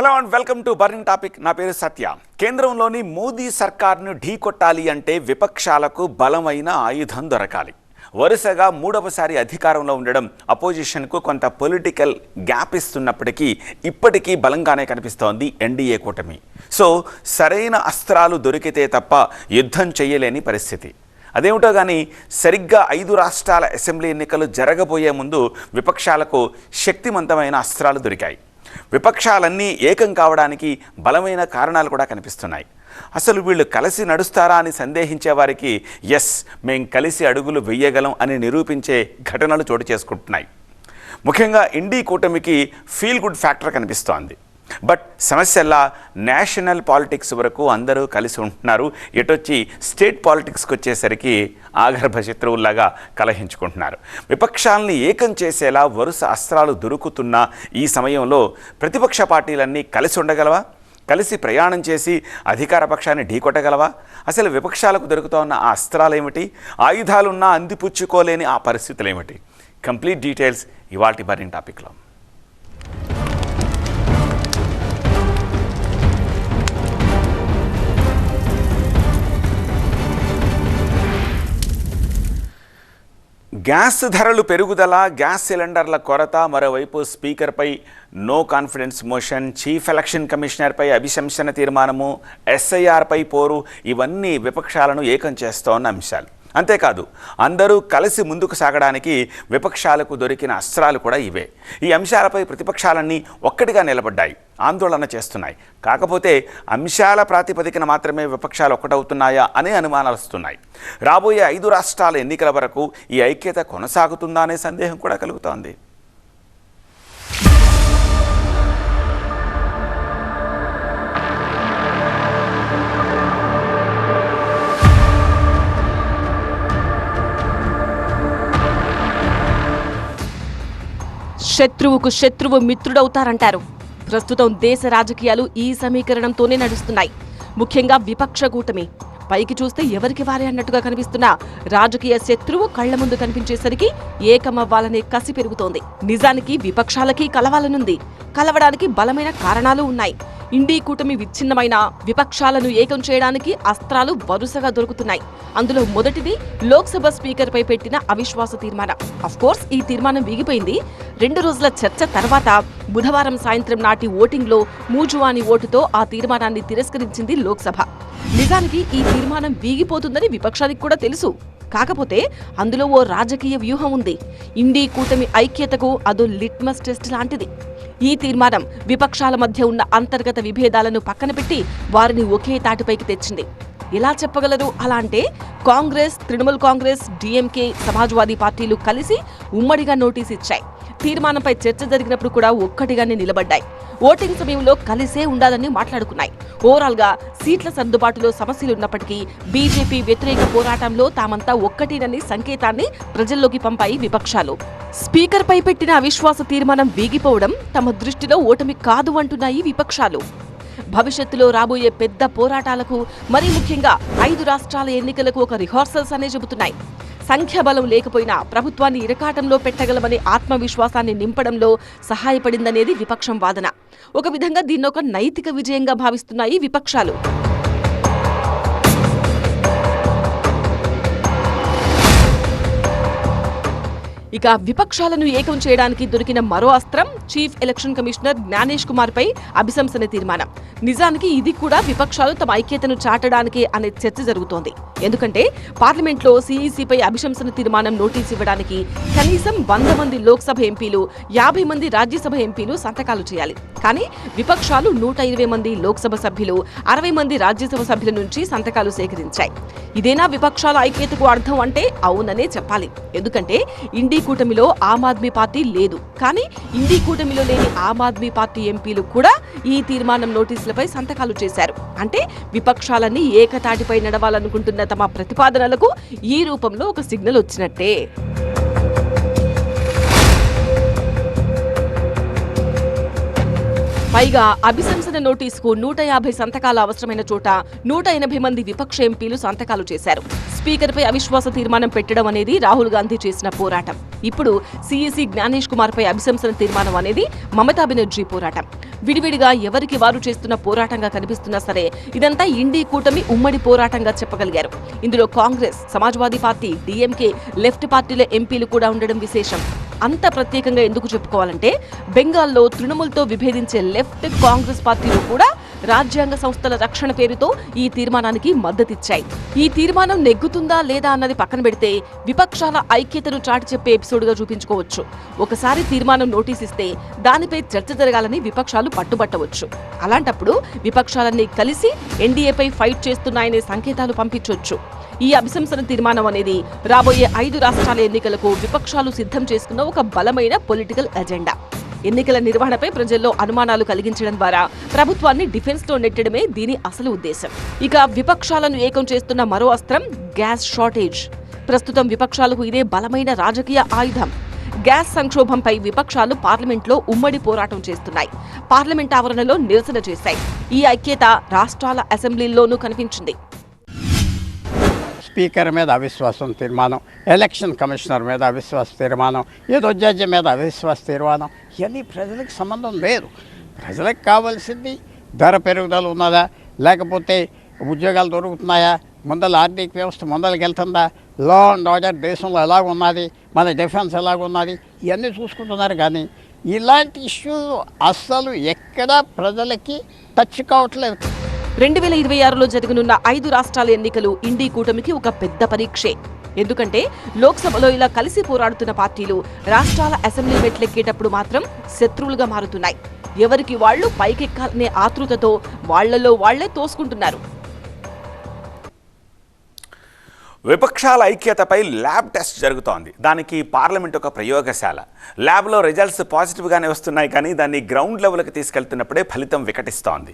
Hello and welcome to burning topic. నా పేరు సత్య. కేంద్రంలోని మోదీ సర్కార్ను ఢీకొట్టాలి అంటే విపక్షాలకు బలమైన ఆయుధం దొరకాలి. వరుసగా మూడవసారి అధికారంలో ఉండడం అపోజిషన్కు కొంత పొలిటికల్ గ్యాప్ ఇస్తున్నప్పటికీ ఇప్పటికీ బలంగానే కనిపిస్తోంది ఎన్డీఏ కూటమి. సో సరైన అస్త్రాలు దొరికితే తప్ప యుద్ధం చేయలేని పరిస్థితి. అదేమిటో కానీ సరిగ్గా 5 రాష్ట్రాల అసెంబ్లీ ఎన్నికలు జరగబోయే ముందు విపక్షాలకు శక్తివంతమైన అస్త్రాలు దొరికాయి. విపక్షాలన్నీ ఏకం కావడానికి బలమైన కారణాలు కూడా కనిపిస్తున్నాయి. అసలు వీళ్ళు కలిసి నడుస్తారా అని సందేహించే వారికి ఎస్, మేం కలిసి అడుగులు వెయ్యగలం అని నిరూపించే ఘటనలు చోటు చేసుకుంటున్నాయి. ముఖ్యంగా ఇండీ కూటమికి ఫీల్ గుడ్ ఫ్యాక్టర్ కనిపిస్తోంది. బట్ సమస్యల్లా నేషనల్ పాలిటిక్స్ వరకు అందరూ కలిసి ఉంటున్నారు. ఎటొచ్చి స్టేట్ పాలిటిక్స్కి వచ్చేసరికి ఆగర్భ శత్రువుల్లాగా కలహించుకుంటున్నారు. విపక్షాలని ఏకం చేసేలా వరుస అస్త్రాలు దొరుకుతున్న ఈ సమయంలో ప్రతిపక్ష పార్టీలన్నీ కలిసి ఉండగలవా? కలిసి ప్రయాణం చేసి అధికార పక్షాన్ని ఢీకొట్టగలవా? అసలు విపక్షాలకు దొరుకుతున్న ఆ అస్త్రాలు ఏమిటి? ఆయుధాలున్నా అందిపుచ్చుకోలేని ఆ పరిస్థితులు ఏమిటి? కంప్లీట్ డీటెయిల్స్ ఇవాల్టి బర్నింగ్ టాపిక్లో. గ్యాస్ ధరలు పెరుగుదల, గ్యాస్ సిలిండర్ల కొరత, మరోవైపు స్పీకర్పై no confidence motion, chief election కమిషనర్పై అభిశంసన తీర్మానము, ఎస్ఐఆర్పై పోరు, ఇవన్నీ విపక్షాలను ఏకం చేస్తోన్న అంశాలు. అంతేకాదు అందరూ కలిసి ముందుకు సాగడానికి విపక్షాలకు దొరికిన అస్త్రాలు కూడా ఇవే. ఈ అంశాలపై ప్రతిపక్షాలన్నీ ఒక్కటిగా నిలబడ్డాయి, ఆందోళన చేస్తున్నాయి. కాకపోతే అంశాల ప్రాతిపదికన మాత్రమే విపక్షాలు ఒక్కటవుతున్నాయా అనే అనుమానాలు వస్తున్నాయి. రాబోయే 5 రాష్ట్రాల ఎన్నికల వరకు ఈ ఐక్యత కొనసాగుతుందా అనే సందేహం కూడా కలుగుతోంది. శత్రువుకు శత్రువు మిత్రుడవుతారంటారు. ప్రస్తుతం దేశ రాజకీయాలు ఈ సమీకరణంతోనే నడుస్తున్నాయి. ముఖ్యంగా విపక్ష కూటమి పైకి చూస్తే ఎవరికి వారే అన్నట్టుగా కనిపిస్తున్న రాజకీయ శత్రువు కళ్ల ముందు కనిపించేసరికి ఏకమవ్వాలనే కసి పెరుగుతోంది. నిజానికి విపక్షాలకి కలవాలనుంది. కలవడానికి బలమైన కారణాలు ఉన్నాయి. ఇండీ కూటమి విచ్ఛిన్నమైన విపక్షాలను ఏకం చేయడానికి అస్త్రాలు వరుసగా దొరుకుతున్నాయి. అందులో మొదటిది లోక్సభ స్పీకర్పై పెట్టిన అవిశ్వాస తీర్మానం. అఫ్కోర్స్ ఈ తీర్మానం వీగిపోయింది. 2 రోజుల చర్చ తర్వాత బుధవారం సాయంత్రం నాటి ఓటింగ్లో మూజువాని ఓటుతో ఆ తీర్మానాన్ని తిరస్కరించింది లోక్సభ. నిజానికి ఈ తీర్మానం వీగిపోతుందని విపక్షానికి కూడా తెలుసు. కాకపోతే అందులో ఓ రాజకీయ వ్యూహం ఉంది. ఇండీ కూటమి ఐక్యతకు అదో లిట్మస్ టెస్ట్ లాంటిది. ఈ తీర్మానం విపక్షాల మధ్య ఉన్న అంతర్గత విభేదాలను పక్కన పెట్టి వారిని ఒకే తాటిపైకి తెచ్చింది. ఎలా చెప్పగలరు అలా అంటే, కాంగ్రెస్, తృణమూల్ కాంగ్రెస్, డీఎంకే, సమాజ్వాదీ పార్టీలు కలిసి ఉమ్మడిగా నోటీస్ ఇచ్చాయి. తీర్మానంపై చర్చ జరిగినప్పుడు కూడా ఒక్కటిగానే నిలబడ్డాయి. ఓటింగ్ సమయంలో కలిసే ఉండాలని మాట్లాడుకున్నాయి. ఓవరాల్ గా సీట్ల సర్దుబాటులో సమస్యలున్నప్పటికీ బీజేపీ వ్యతిరేక పోరాటంలో తామంతా ఒక్కటినని సంకేతాన్ని ప్రజల్లోకి పంపాయి విపక్షాలు. స్పీకర్ పై పెట్టిన అవిశ్వాస తీర్మానం వీగిపోవడం తమ దృష్టిలో ఓటమి కాదు అంటున్నాయి విపక్షాలు. భవిష్యత్తులో రాబోయే పెద్ద పోరాటాలకు, మరీ ముఖ్యంగా 5 రాష్ట్రాల ఎన్నికలకు ఒక రిహార్సల్స్ అనే చెబుతున్నాయి. సంఖ్యాబలం లేకపోయినా ప్రభుత్వాన్ని ఇరకాటంలో పెట్టగలమనే ఆత్మవిశ్వాసాన్ని నింపడంలో సహాయపడిందనేది విపక్షం వాదన. ఒక విధంగా దీన్నొక నైతిక విజయంగా భావిస్తున్నాయి విపక్షాలు. ఇక విపక్షాలను ఏకం చేయడానికి దొరికిన మరో అస్త్రం chief election commissioner Gyanesh Kumar పై అభిశంసన తీర్మానం. నిజానికి ఇది కూడా విపక్షాలు తమ ఐక్యతను చాటడానికే అనే చర్చ జరుగుతోంది. ఎందుకంటే పార్లమెంట్లో సీఈసీపై అభిశంసన తీర్మానం నోటీసు ఇవ్వడానికి కనీసం 100 మంది లోక్సభ ఎంపీలు, 50 మంది రాజ్యసభ ఎంపీలు సంతకాలు చేయాలి. కానీ విపక్షాలు 120 మంది లోక్సభ సభ్యులు, 60 మంది రాజ్యసభ సభ్యుల నుంచి సంతకాలు సేకరించాయి. ఇదేనా విపక్షాల ఐక్యతకు అర్థం అంటే అవుననే చెప్పాలి. ఎందుకంటే ఇండీ కూటమిలో ఆమ్ ఆద్మీ పార్టీ లేదు. కానీ ఇండీ కూటమిలో లేని ఆమ్ ఆద్మీ పార్టీ ఎంపీలు కూడా ఈ తీర్మానం నోటీసులపై సంతకాలు చేశారు. అంటే విపక్షాలన్నీ ఏకతాటిపై నడవాలనుకుంటున్న తమ ప్రతిపాదనలకు ఈ రూపంలో ఒక సిగ్నల్ వచ్చినట్టే. పైగా అభిశంసన నోటీసుకు 150 సంతకాలు అవసరమైన చోట 180 మంది విపక్ష ఎంపీలు సంతకాలు చేశారు. స్పీకర్పై అవిశ్వాస తీర్మానం పెట్టడం అనేది రాహుల్ గాంధీ చేసిన పోరాటం. ఇప్పుడు సీఈసీ జ్ఞానేష్ కుమార్ పై అభిశంసన తీర్మానం అనేది మమతా బెనర్జీ పోరాటం. విడివిడిగా ఎవరికి వారు చేస్తున్న పోరాటంగా కనిపిస్తున్నా సరే ఇదంతా ఇండీ కూటమి ఉమ్మడి పోరాటంగా చెప్పగలిగారు. ఇందులో Congress, Samajwadi party, DMK, left పార్టీల ఎంపీలు కూడా ఉండడం విశేషం. అంత ప్రత్యేకంగా ఎందుకు చెప్పుకోవాలంటే బెంగాల్లో తృణమూల్తో విభేదించే లెఫ్ట్, కాంగ్రెస్ పార్టీలు కూడా రాజ్యాంగ సంస్థల రక్షణ పేరుతో ఈ తీర్మానానికి మద్దతిచ్చాయి. ఈ తీర్మానం నెగ్గుతుందా లేదా అన్నది పక్కన పెడితే విపక్షాల ఐక్యతను చాటి చెప్పే ఎపిసోడ్గా చూపించుకోవచ్చు. ఒకసారి తీర్మానం నోటీస్ ఇస్తే దానిపై చర్చ జరగాలని విపక్షాలు పట్టుబట్టవచ్చు. అలాంటప్పుడు విపక్షాలన్నీ కలిసి ఎన్డీఏపై ఫైట్ చేస్తున్నాయనే సంకేతాలు పంపించవచ్చు. ఈ అభిశంసన తీర్మానం అనేది రాబోయే 5 రాష్ట్రాల ఎన్నికలకు విపక్షాలు సిద్ధం చేసుకున్న ఒక బలమైన పొలిటికల్ ఎజెండా. ఎన్నికల నిర్వహణపై ప్రజల్లో అనుమానాలు కలిగించడం ద్వారా ప్రభుత్వాన్ని డిఫెన్స్లో నెట్టడమే దీని అసలు ఉద్దేశం. ఇక విపక్షాలను ఏకం చేస్తున్న మరో అస్త్రం గ్యాస్ షార్టేజ్. ప్రస్తుతం విపక్షాలకు ఇదే బలమైన రాజకీయ ఆయుధం. గ్యాస్ సంక్షోభంపై విపక్షాలు పార్లమెంట్లో ఉమ్మడి పోరాటం చేస్తున్నాయి. పార్లమెంట్ ఆవరణలో నిరసన చేశాయి. ఈ ఐక్యత రాష్ట్రాల అసెంబ్లీల్లోనూ కనిపించింది. స్పీకర్ మీద అవిశ్వాసం తీర్మానం, ఎలక్షన్ కమిషనర్ మీద అవిశ్వాస తీర్మానం, ఏదో జడ్జి మీద అవిశ్వాస తీర్మానం, ఇవన్నీ ప్రజలకు సంబంధం లేదు. ప్రజలకు కావాల్సింది ధర పెరుగుదల ఉన్నదా, లేకపోతే ఉద్యోగాలు దొరుకుతున్నాయా, ముందల ఆర్థిక వ్యవస్థ ముందరికి వెళ్తుందా, లా అండ్ ఆర్డర్ దేశంలో ఎలాగున్నది, మన డిఫెన్స్ ఎలాగున్నది, ఇవన్నీ చూసుకుంటున్నారు. కానీ ఇలాంటి ఇష్యూ అస్సలు ఎక్కడా ప్రజలకి టచ్ కావట్లేదు. 2026లో జరగనున్న 5 రాష్ట్రాల ఎన్నికలు ఇండీ కూటమికి ఒక పెద్ద పరీక్షే. ఎందుకంటే లోక్సభలో ఇలా కలిసి పోరాడుతున్న పార్టీలు రాష్ట్రాల అసెంబ్లీ మెట్లెక్కేటప్పుడు మాత్రం శత్రువులుగా మారుతున్నాయి. ఎవరికి వాళ్లు పైకెక్కాలనే ఆతృతతో వాళ్లలో వాళ్లే తోసుకుంటున్నారు. విపక్షాల ఐక్యతపై ల్యాబ్ టెస్ట్ జరుగుతోంది. దానికి పార్లమెంట్ ఒక ప్రయోగశాల. ల్యాబ్లో రిజల్ట్స్ పాజిటివ్గానే వస్తున్నాయి, కానీ దాన్ని గ్రౌండ్ లెవెల్కి తీసుకెళ్తున్నప్పుడే ఫలితం వికటిస్తోంది.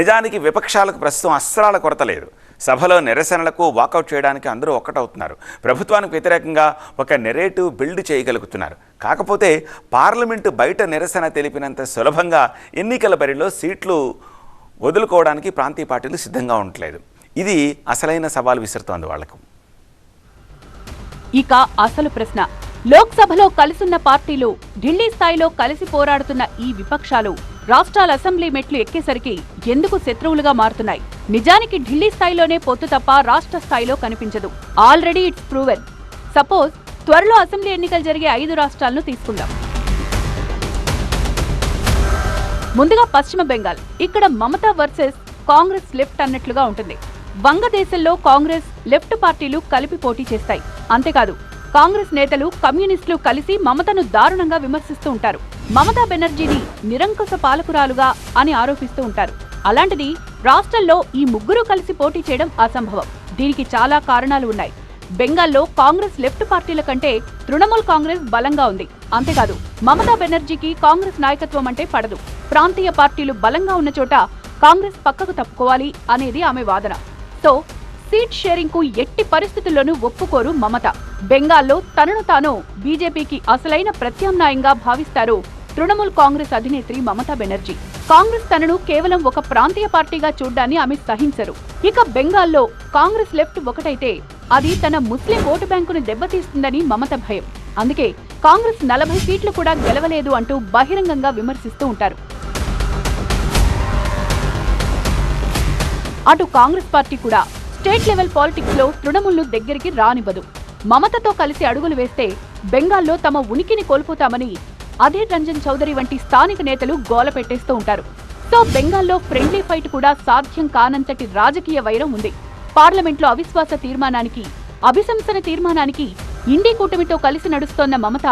నిజానికి విపక్షాలకు ప్రస్తుతం అస్త్రాల కొరత లేదు. సభలో నిరసనలకు వాకౌట్ చేయడానికి అందరూ ఒక్కటవుతున్నారు. ప్రభుత్వానికి వ్యతిరేకంగా ఒక నెరేటివ్ బిల్డ్ చేయగలుగుతున్నారు. కాకపోతే పార్లమెంటు బయట నిరసన తెలిపినంత సులభంగా ఎన్నికల బరిలో సీట్లు వదులుకోవడానికి ప్రాంతీయ పార్టీలు సిద్ధంగా ఉండట్లేదు. ఇది అసలైన సవాల్ విసురుతోంది వాళ్లకు. ఇక అసలు ప్రశ్న, లోక్సభలో కలిసున్న పార్టీలు, ఢిల్లీ స్థాయిలో కలిసి పోరాడుతున్న ఈ విపక్షాలు రాష్ట్రాల అసెంబ్లీ మెట్లు ఎక్కేసరికి ఎందుకు శత్రువులుగా మారుతున్నాయి? నిజానికి ఢిల్లీ స్థాయిలోనే పొత్తు తప్ప రాష్ట్ర స్థాయిలో కనిపించదు. Already it's proven. సపోజ్ త్వరలో అసెంబ్లీ ఎన్నికలు జరిగే 5 రాష్ట్రాలను తీసుకుందాం. ముందుగా పశ్చిమ బెంగాల్. ఇక్కడ మమతా వర్సెస్ కాంగ్రెస్ లెఫ్ట్ అన్నట్లుగా ఉంటుంది. వంగదేశంలో కాంగ్రెస్, లెఫ్ట్ పార్టీలు కలిపి పోటీ చేస్తాయి. అంతేకాదు, కాంగ్రెస్ నేతలు, కమ్యూనిస్టులు కలిసి మమతను దారుణంగా విమర్శిస్తూ ఉంటారు. మమతా బెనర్జీని నిరంకుశ పాలకురాలుగా అని ఆరోపిస్తూ ఉంటారు. అలాంటిది రాష్ట్రంలో ఈ ముగ్గురు కలిసి పోటీ చేయడం అసంభవం. దీనికి చాలా కారణాలు ఉన్నాయి. బెంగాల్లో కాంగ్రెస్ లెఫ్ట్ పార్టీల కంటే తృణమూల్ కాంగ్రెస్ బలంగా ఉంది. అంతేకాదు, మమతా బెనర్జీకి కాంగ్రెస్ నాయకత్వం అంటే పడదు. ప్రాంతీయ పార్టీలు బలంగా ఉన్న చోట కాంగ్రెస్ పక్కకు తప్పుకోవాలి అనేది ఆమె వాదన. సో సీట్ షేరింగ్ కు ఎట్టి పరిస్థితుల్లోనూ ఒప్పుకోరు మమత. బెంగాల్లో తనను తాను బీజేపీకి అసలైన ప్రత్యామ్నాయంగా భావిస్తారు తృణమూల్ కాంగ్రెస్ అధినేత్రి మమతా బెనర్జీ. కాంగ్రెస్ తనను కేవలం ఒక ప్రాంతీయ పార్టీగా చూడ్డాన్ని ఆమె సహించరు. ఇక బెంగాల్లో కాంగ్రెస్ లెఫ్ట్ ఒకటైతే అది తన ముస్లిం ఓటు బ్యాంకును దెబ్బతీస్తుందని మమత భయం. అందుకే కాంగ్రెస్ 40 సీట్లు కూడా గెలవలేదు అంటూ బహిరంగంగా విమర్శిస్తూ ఉంటారు. అటు కాంగ్రెస్ పార్టీ కూడా స్టేట్ లెవెల్ పాలిటిక్స్ లో తృణమూల్ను దగ్గరికి రానివ్వదు. మమతతో కలిసి అడుగులు వేస్తే బెంగాల్లో తమ ఉనికిని కోల్పోతామని అధీర్ రంజన్ చౌదరి వంటి స్థానిక నేతలు గోల పెట్టేస్తూ ఉంటారు. సో బెంగాల్లో ఫ్రెండ్లీ ఫైట్ కూడా సాధ్యం కానంతటి రాజకీయ వైరం ఉంది. పార్లమెంట్లో అవిశ్వాస తీర్మానానికి, అభిశంసన తీర్మానానికి ఇండీ కూటమితో కలిసి నడుస్తోన్న మమత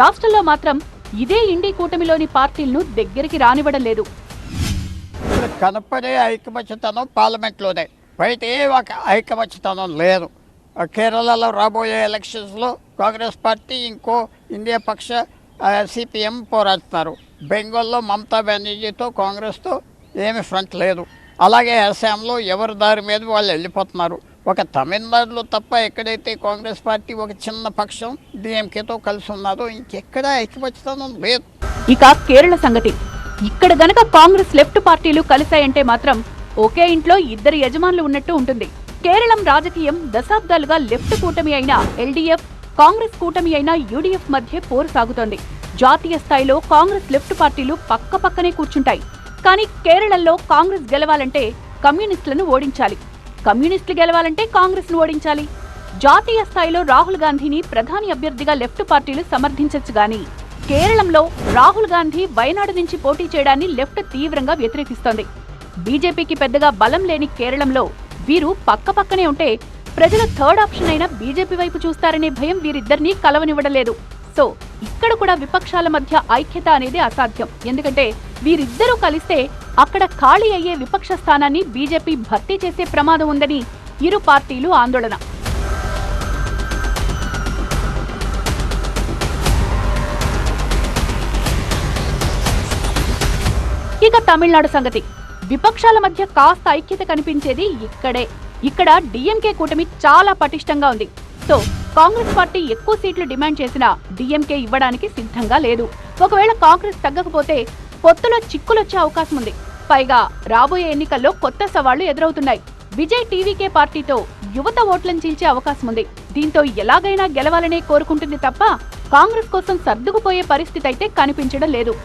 రాష్ట్రంలో మాత్రం ఇదే ఇండీ కూటమిలోని పార్టీలను దగ్గరికి రానివ్వడం లేదు. కనపడే ఐకమత్యతనం పార్లమెంట్లోనే, బయట ఏ ఒక ఐకమత్యతనం లేదు. కేరళలో రాబోయే ఎలక్షన్స్లో కాంగ్రెస్ పార్టీ, ఇంకో ఇండియా పక్ష సిపిఎం పోరాడుతున్నారు. బెంగాల్లో మమతా బెనర్జీతో కాంగ్రెస్తో ఏమి ఫ్రంట్ లేదు. అలాగే అస్సాంలో ఎవరి దారి మీద వాళ్ళు వెళ్ళిపోతున్నారు. ఒక తమిళనాడులో తప్ప ఎక్కడైతే కాంగ్రెస్ పార్టీ ఒక చిన్న పక్షం డిఎంకేతో కలిసి ఉన్నదో ఇంకెక్కడా ఐకమత్యతనం లేదు. ఇక కేరళ సంగతి, ఇక్కడ గనక కాంగ్రెస్ లెఫ్ట్ పార్టీలు కలిశాయంటే మాత్రం ఒకే ఇంట్లో ఇద్దరు యజమానులు ఉన్నట్టు ఉంటుంది. కేరళం రాజకీయం దశాబ్దాలుగా లెఫ్ట్ కూటమి అయిన ఎల్డీఎఫ్, కాంగ్రెస్ కూటమి అయిన యూడీఎఫ్ మధ్య పోరు సాగుతోంది. జాతీయ స్థాయిలో కాంగ్రెస్ లెఫ్ట్ పార్టీలు పక్కపక్కనే కూర్చుంటాయి. కానీ కేరళలో కాంగ్రెస్ గెలవాలంటే కమ్యూనిస్టులను ఓడించాలి, కమ్యూనిస్టులు గెలవాలంటే కాంగ్రెస్ ను ఓడించాలి. జాతీయ స్థాయిలో రాహుల్ గాంధీని ప్రధాని అభ్యర్థిగా లెఫ్ట్ పార్టీలు సమర్థించొచ్చు గాని కేరళంలో రాహుల్ గాంధీ వయనాడు నుంచి పోటీ చేయడాన్ని లెఫ్ట్ తీవ్రంగా వ్యతిరేకిస్తోంది. బీజేపీకి పెద్దగా బలం లేని కేరళంలో వీరు పక్కపక్కనే ఉంటే ప్రజల థర్డ్ ఆప్షన్ అయిన బీజేపీ వైపు చూస్తారనే భయం వీరిద్దరినీ కలవనివ్వడలేదు. సో ఇక్కడ కూడా విపక్షాల మధ్య ఐక్యత అనేది అసాధ్యం. ఎందుకంటే వీరిద్దరూ కలిస్తే అక్కడ ఖాళీ అయ్యే విపక్ష స్థానాన్ని బీజేపీ భర్తీ చేసే ప్రమాదం ఉందని ఇరు పార్టీలు ఆందోళన. ఇక తమిళనాడు సంగతి. విపక్షాల మధ్య కాస్త ఐక్యత కనిపించేది ఇక్కడే. ఇక్కడ డీఎంకే కూటమి చాలా పటిష్టంగా ఉంది. సో కాంగ్రెస్ పార్టీ ఎక్కువ సీట్లు డిమాండ్ చేసినా డీఎంకే ఇవ్వడానికి సిద్ధంగా లేదు. ఒకవేళ కాంగ్రెస్ తగ్గకపోతే పొత్తులో చిక్కులొచ్చే అవకాశం ఉంది. పైగా రాబోయే ఎన్నికల్లో కొత్త సవాళ్లు ఎదురవుతున్నాయి. విజయ్ టీవీకే పార్టీతో యువత ఓట్లను చీల్చే అవకాశం ఉంది. దీంతో ఎలాగైనా గెలవాలనే కోరుకుంటుంది తప్ప కాంగ్రెస్ కోసం సర్దుకుపోయే పరిస్థితి అయితే కనిపించడం లేదు.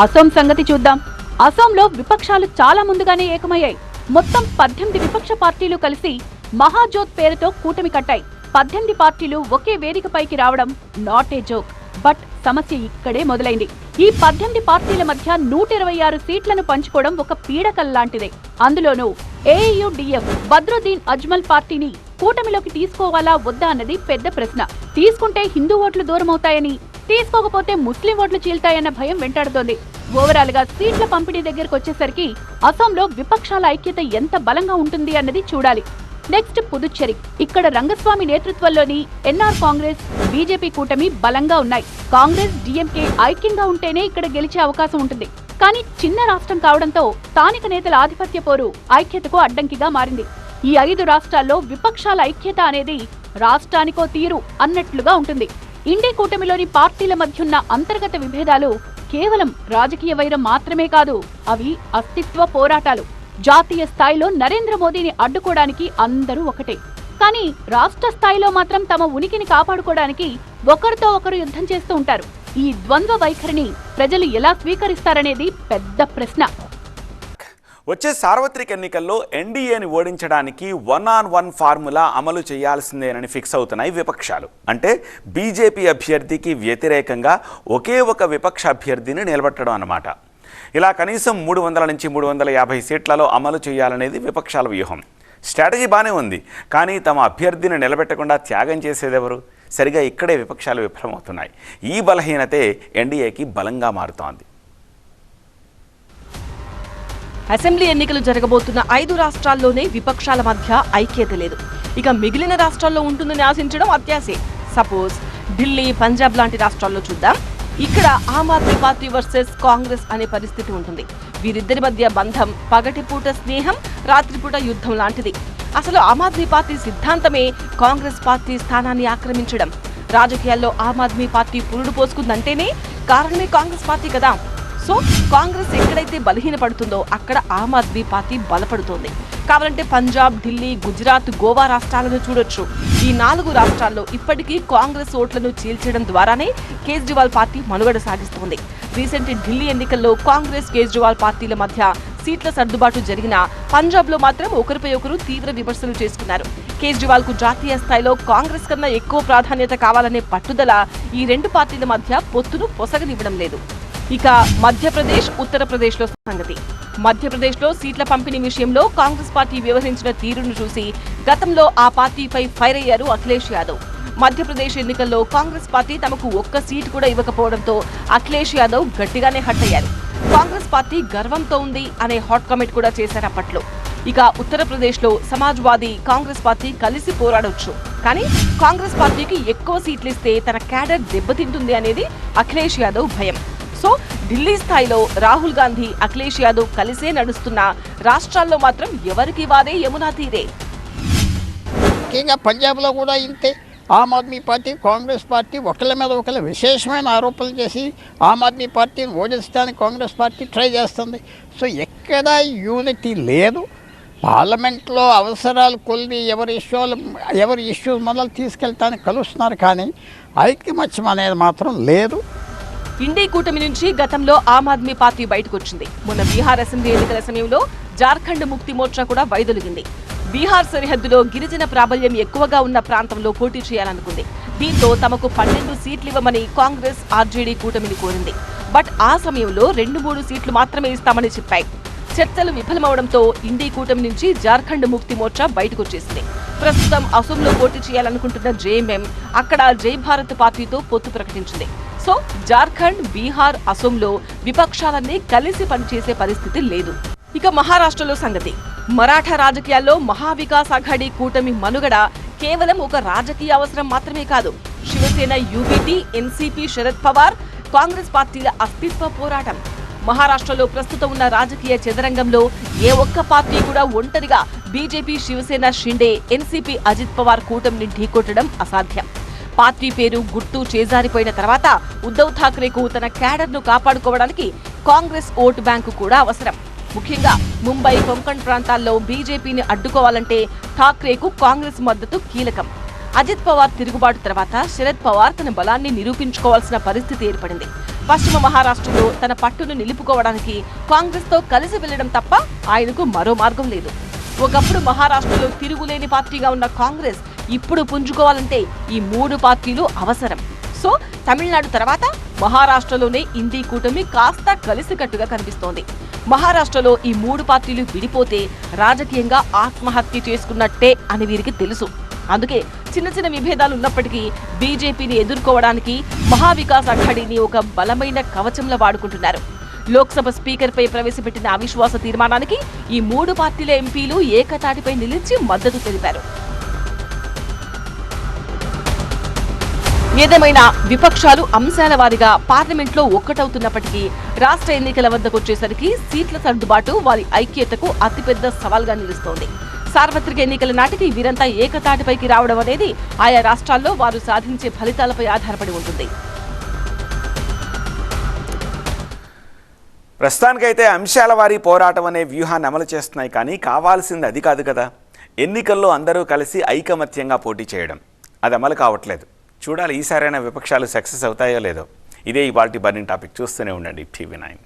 అసోం సంగతి చూద్దాం. అసోంలో విపక్షాలు చాలా ముందుగానే ఏకమయ్యాయి. మొత్తం 18 విపక్ష పార్టీలు కలిసి మహాజోత్ పేరుతో కూటమి కట్టాయి. 18 పార్టీలు ఒకే వేదికపైకి రావడం నాట్ ఏ జోక్. బట్ సమస్య ఇక్కడే మొదలైంది. ఈ 18 పార్టీల మధ్య 126 సీట్లను పంచుకోవడం ఒక పీడకల్లాంటిదే. అందులోనూ ఏఐయుడిఎఫ్ బద్రుద్దీన్ అజ్మల్ పార్టీని కూటమిలోకి తీసుకోవాలా వద్దా అన్నది పెద్ద ప్రశ్న. తీసుకుంటే హిందూ ఓట్లు దూరమవుతాయని, తీసుకోకపోతే ముస్లిం ఓట్లు చీల్తాయన్న భయం వెంటాడుతోంది. ఓవరాల్ గా సీట్ల పంపిణీ దగ్గరకు వచ్చేసరికి అసోంలో విపక్షాల ఐక్యత ఎంత బలంగా ఉంటుంది అన్నది చూడాలి. నెక్స్ట్ పుదుచ్చేరి. ఇక్కడ రంగస్వామి నేతృత్వంలోని ఎన్ఆర్ కాంగ్రెస్, బీజేపీ కూటమి బలంగా ఉన్నాయి. కాంగ్రెస్, డీఎంకే ఐక్యంగా ఉంటేనే ఇక్కడ గెలిచే అవకాశం ఉంటుంది. కానీ చిన్న రాష్ట్రం కావడంతో స్థానిక నేతల ఆధిపత్య పోరు ఐక్యతకు అడ్డంకిగా మారింది. ఈ 5 రాష్ట్రాల్లో విపక్షాల ఐక్యత అనేది రాష్ట్రానికో తీరు అన్నట్లుగా ఉంటుంది. ఇండి కూటమిలోని పార్టీల మధ్యున్న అంతర్గత విభేదాలు కేవలం రాజకీయ వైరం మాత్రమే కాదు, అవి అస్తిత్వ పోరాటాలు. జాతీయ స్థాయిలో నరేంద్ర మోదీని అడ్డుకోవడానికి అందరూ ఒకటే. కానీ రాష్ట్ర స్థాయిలో మాత్రం తమ ఉనికిని కాపాడుకోవడానికి ఒకరితో ఒకరు యుద్ధం చేస్తూ ఉంటారు. ఈ ద్వంద్వ వైఖరిని ప్రజలు ఎలా స్వీకరిస్తారనేది పెద్ద ప్రశ్న. వచ్చే సార్వత్రిక ఎన్నికల్లో ఎన్డీఏని ఓడించడానికి 1-on-1 ఫార్ములా అమలు చేయాల్సిందేనని ఫిక్స్ అవుతున్నాయి విపక్షాలు. అంటే బీజేపీ అభ్యర్థికి వ్యతిరేకంగా ఒకే ఒక విపక్ష అభ్యర్థిని నిలబెట్టడం అన్నమాట. ఇలా కనీసం 300 నుంచి 350 సీట్లలో అమలు చేయాలనేది విపక్షాల వ్యూహం. స్ట్రాటజీ బాగానే ఉంది, కానీ తమ అభ్యర్థిని నిలబెట్టకుండా త్యాగం చేసేదెవరు? సరిగా ఇక్కడే విపక్షాలు విఫలమవుతున్నాయి. ఈ బలహీనతే ఎన్డీఏకి బలంగా మారుతోంది. అసెంబ్లీ ఎన్నికలు జరగబోతున్న 5 రాష్ట్రాల్లోనే విపక్షాల మధ్య ఐక్యత లేదు. ఇక మిగిలిన రాష్ట్రాల్లో ఉంటుందని ఆశించడం అత్యాశే. సపోజ్ ఢిల్లీ, పంజాబ్ లాంటి రాష్ట్రాల్లో చూద్దాం. ఇక్కడ ఆమ్ ఆద్మీ పార్టీ వర్సెస్ కాంగ్రెస్ అనే పరిస్థితి ఉంటుంది. వీరిద్దరి మధ్య బంధం పగటిపూట స్నేహం, రాత్రిపూట యుద్ధం లాంటిది. అసలు ఆమ్ ఆద్మీ పార్టీ సిద్ధాంతమే కాంగ్రెస్ పార్టీ స్థానాన్ని ఆక్రమించడం. రాజకీయాల్లో ఆమ్ ఆద్మీ పార్టీ పురుడు పోసుకుందంటేనే కారణమే కాంగ్రెస్ పార్టీ కదా. సో కాంగ్రెస్ ఎక్కడైతే బలహీనపడుతుందో అక్కడ ఆమ్ ఆద్మీ పార్టీ బలపడుతోంది. కావాలంటే పంజాబ్, ఢిల్లీ, గుజరాత్, గోవా రాష్ట్రాలను చూడొచ్చు. ఈ 4 రాష్ట్రాల్లో ఇప్పటికీ కాంగ్రెస్ ఓట్లను చీల్చడం ద్వారానే కేజ్రీవాల్ పార్టీ మనుగడ సాగిస్తోంది. రీసెంట్ ఢిల్లీ ఎన్నికల్లో కాంగ్రెస్, కేజ్రీవాల్ పార్టీల మధ్య సీట్ల సర్దుబాటు జరిగిన పంజాబ్లో మాత్రం ఒకరిపై ఒకరు తీవ్ర విమర్శలు చేసుకున్నారు. కేజ్రీవాల్ కు జాతీయ స్థాయిలో కాంగ్రెస్ కన్నా ఎక్కువ ప్రాధాన్యత కావాలనే పట్టుదల ఈ 2 పార్టీల మధ్య పొత్తును పొసగనివ్వడం లేదు. ఇక మధ్యప్రదేశ్, ఉత్తరప్రదేశ్లో సంగతి. మధ్యప్రదేశ్లో సీట్ల పంపిణీ విషయంలో కాంగ్రెస్ పార్టీ వ్యవహరించిన తీరును చూసి గతంలో ఆ పార్టీపై ఫైర్ అయ్యారు అఖిలేష్ యాదవ్. మధ్యప్రదేశ్ ఎన్నికల్లో కాంగ్రెస్ పార్టీ తమకు ఒక్క సీటు కూడా ఇవ్వకపోవడంతో అఖిలేష్ యాదవ్ గట్టిగానే హట్ అయ్యారు. కాంగ్రెస్ పార్టీ గర్వంతో ఉంది అనే హాట్ కామెంట్ కూడా చేశారు అప్పట్లో. ఇక ఉత్తరప్రదేశ్లో సమాజ్వాదీ, కాంగ్రెస్ పార్టీ కలిసి పోరాడొచ్చు, కానీ కాంగ్రెస్ పార్టీకి ఎక్కువ సీట్లు ఇస్తే తన క్యాడర్ దెబ్బతింటుంది అనేది అఖిలేష్ యాదవ్ భయం. సో ఢిల్లీ స్థాయిలో రాహుల్ గాంధీ, అఖిలేష్ యాదవ్ కలిసే నడుస్తున్న రాష్ట్రాల్లో మాత్రం ఎవరికి వారే యమునా తీరే. ముఖ్యంగా పంజాబ్లో కూడా ఇంతే. ఆమ్ ఆద్మీ పార్టీ కాంగ్రెస్ పార్టీ ఒకళ్ళ మీద ఒకళ్ళు విశేషమైన ఆరోపణలు చేసి ఆమ్ ఆద్మీ పార్టీని ఓడించడానికి కాంగ్రెస్ పార్టీ ట్రై చేస్తుంది. సో ఎక్కడ యూనిటీ లేదు. పార్లమెంట్లో అవసరాలు కొలిది ఎవరి ఇష్యూస్ మొదలు తీసుకెళ్తానికి కలుస్తున్నారు, కానీ ఐక్యమత్యం అనేది మాత్రం లేదు. ఇండీ కూటమి నుంచి గతంలో ఆమ్ ఆద్మీ పార్టీ బయటకు వచ్చింది. మొన్న బీహార్ అసెంబ్లీ ఎన్నికల సమయంలో జార్ఖండ్ ముక్తి మోర్చా కూడా వైదొలిగింది. బీహార్ సరిహద్దులో గిరిజన ప్రాబల్యం ఎక్కువగా ఉన్న ప్రాంతంలో పోటీ చేయాలనుకుంది. దీంతో తమకు 12 సీట్లు ఇవ్వమని కాంగ్రెస్ ఆర్జేడీ కూటమిని కోరింది. బట్ ఆ సమయంలో 2-3 సీట్లు మాత్రమే ఇస్తామని చెప్పాయి. చర్చలు విఫలమవడంతో ఇండీ కూటమి నుంచి జార్ఖండ్ ముక్తి మోర్చా బయటకు వచ్చేసింది. ప్రస్తుతం అసోంలో పోటీ చేయాలనుకుంటున్న జేఎంఎం అక్కడ జై భారత్ పార్టీతో పొత్తు ప్రకటించింది. సో జార్ఖండ్, బీహార్, అసోంలో విపక్షాలన్నీ కలిసి పనిచేసే పరిస్థితి లేదు. ఇక మహారాష్ట్రలో సంగతి. మరాఠా రాజకీయాల్లో మహావికాస్ అఘాడీ కూటమి మనుగడ కేవలం ఒక రాజకీయ అవసరం మాత్రమే కాదు. శివసేన, యూబీటీ, ఎన్సీపీ, శరద్ పవార్, కాంగ్రెస్ పార్టీల అస్తిత్వ పోరాటం. మహారాష్ట్రలో ప్రస్తుతం ఉన్న రాజకీయ చదరంగంలో ఏ ఒక్క పార్టీ కూడా ఒంటరిగా బీజేపీ, శివసేన, షిండే, ఎన్సీపీ, అజిత్ పవార్ కూటమిని ఢీకొట్టడం అసాధ్యం. పార్టీ పేరు, గుర్తు చేజారిపోయిన తర్వాత ఉద్ధవ్ ఠాక్రేకు తన క్యాడర్ను కాపాడుకోవడానికి కాంగ్రెస్ ఓటు బ్యాంకు కూడా అవసరం. ముఖ్యంగా ముంబై, కొంకణ్ ప్రాంతాల్లో బీజేపీని అడ్డుకోవాలంటే ఠాక్రేకు కాంగ్రెస్ మద్దతు కీలకం. అజిత్ పవార్ తిరుగుబాటు తర్వాత శరద్ పవార్ తన బలాన్ని నిరూపించుకోవాల్సిన పరిస్థితి ఏర్పడింది. పశ్చిమ మహారాష్ట్రలో తన పట్టును నిలుపుకోవడానికి కాంగ్రెస్తో కలిసి వెళ్లడం తప్ప ఆయనకు మరో మార్గం లేదు. ఒకప్పుడు మహారాష్ట్రలో తిరుగులేని పార్టీగా ఉన్న కాంగ్రెస్ ఇప్పుడు పుంజుకోవాలంటే ఈ 3 పార్టీలు అవసరం. సో తమిళనాడు తర్వాత మహారాష్ట్రలోనే ఇండీ కూటమి కాస్త కలిసికట్టుగా కనిపిస్తోంది. మహారాష్ట్రలో ఈ 3 పార్టీలు విడిపోతే రాజకీయంగా ఆత్మహత్య చేసుకున్నట్టే అని వీరికి తెలుసు. అందుకే చిన్న చిన్న విభేదాలు ఉన్నప్పటికీ బీజేపీని ఎదుర్కోవడానికి మహావికాస్ అఘాడీని ఒక బలమైన కవచంలా వాడుకుంటున్నారు. లోక్సభ స్పీకర్పై ప్రవేశపెట్టిన అవిశ్వాస తీర్మానానికి ఈ 3 పార్టీల ఎంపీలు ఏకతాటిపై నిలిచి మద్దతు తెలిపారు. ఏదేమైనా విపక్షాలు అంశాల వారీగా పార్లమెంట్లో ఒక్కటవుతున్నప్పటికీ రాష్ట్ర ఎన్నికల వద్దకొచ్చేసరికి సీట్ల సర్దుబాటు వారి ఐక్యతకు అతిపెద్ద సవాల్గా నిలుస్తోంది. సార్వత్రిక ఎన్నికల నాటికి వీరంతా ఏకతాటిపైకి రావడం అనేది ఆయా రాష్ట్రాల్లో వారు సాధించే ఫలితాలపై ఆధారపడి ఉంటుంది. ప్రస్తుతానికైతే అంశాల వారీ పోరాటం అనే వ్యూహాన్ని అమలు చేస్తున్నాయి, కానీ కావాల్సింది అది కాదు కదా. ఎన్నికల్లో అందరూ కలిసి ఐకమత్యంగా పోటీ చేయడం, అది అమలు కావట్లేదు. చూడాలి ఈసారైనా విపక్షాలు సక్సెస్ అవుతాయో లేదో. ఇదే ఇవాల్టి బర్నింగ్ టాపిక్. చూస్తూనే ఉండండి TV9.